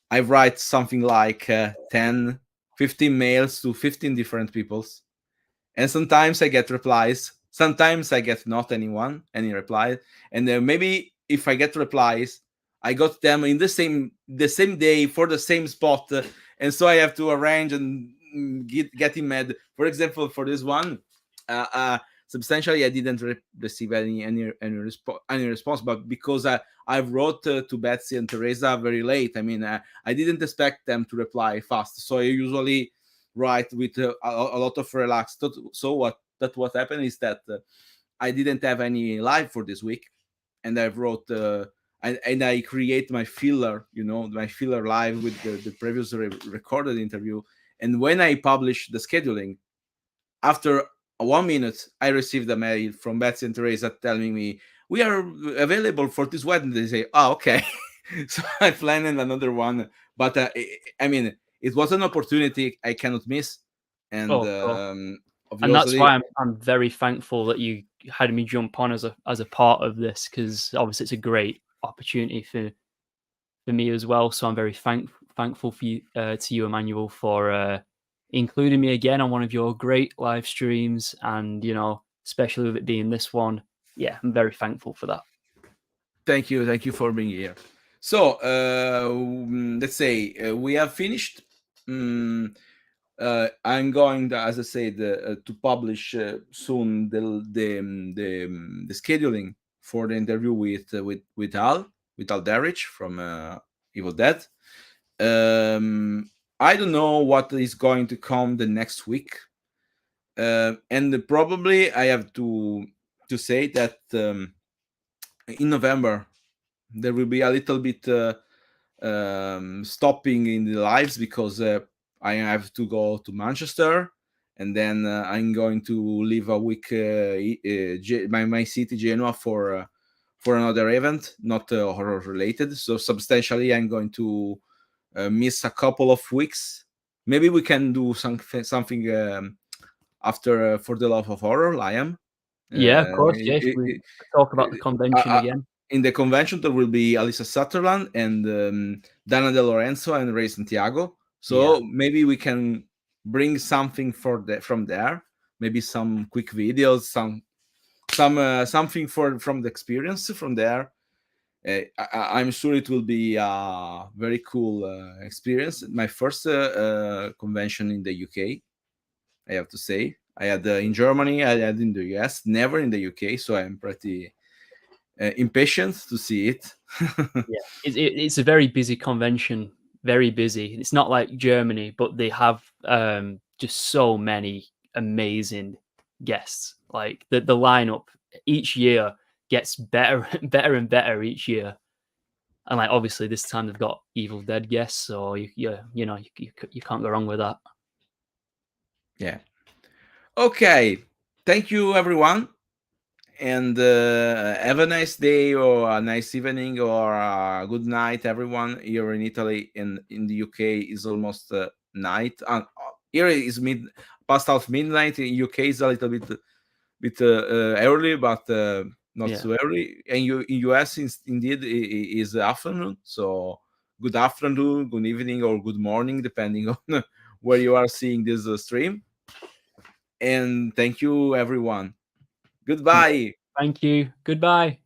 I write something like 10, 15 mails to 15 different peoples, and sometimes I get replies. Sometimes I get not any reply. And maybe if I get replies, I got them in the same day for the same spot, and so I have to arrange and get him mad. For example, for this one, substantially I didn't receive any response, but because I wrote to Betsy and Theresa very late. I mean, I didn't expect them to reply fast, so I usually write with a lot of relaxed. So what happened is that I didn't have any live for this week, and I wrote and I create my filler, my filler live with the previous recorded interview. And when I published the scheduling, after 1 minute, I received a mail from Betsy and Theresa telling me we are available for this wedding. They say, "Oh, okay." So I planned another one, but I mean, it was an opportunity I cannot miss, and and that's why I'm very thankful that you had me jump on as a part of this, because obviously it's a great opportunity for me as well. So I'm very thankful for you, to you, Emmanuel, for including me again on one of your great live streams, and especially with it being this one. Yeah, I'm very thankful for that. Thank you for being here. So let's say we have finished. I'm going, as I said, to publish soon the scheduling for the interview with Al Darich from Evil Dead. I don't know what is going to come the next week, and probably I have to say that in November there will be a little bit stopping in the lives, because I have to go to Manchester, and then I'm going to leave a week my city, Genoa, for another event, not horror related. So substantially, I'm going to miss a couple of weeks. Maybe we can do something after For the Love of Horror, Liam. Yeah, of course. Yeah, we talk about the convention again. In the convention, there will be Alyssa Sutherland and Dana De Lorenzo and Ray Santiago. So maybe we can bring something from there. Maybe some quick videos, something from the experience from there. I'm sure it will be a very cool experience. My first convention in the UK, I have to say. I had in Germany, I had in the US, never in the UK, so I'm pretty impatient to see it. Yeah, it's a very busy convention, very busy. It's not like Germany, but they have just so many amazing guests. Like the lineup each year gets better, better and better each year. And like obviously this time they've got Evil Dead guests, so you can't go wrong with that. Yeah. Okay. Thank you, everyone, and have a nice day or a nice evening or a good night, everyone. Here in Italy, in the UK is almost night. Here is past half midnight. In UK is a little bit early, but not so early. And in US indeed is afternoon. So good afternoon, good evening, or good morning, depending on where you are seeing this stream. And thank you, everyone. Goodbye. Thank you. Goodbye.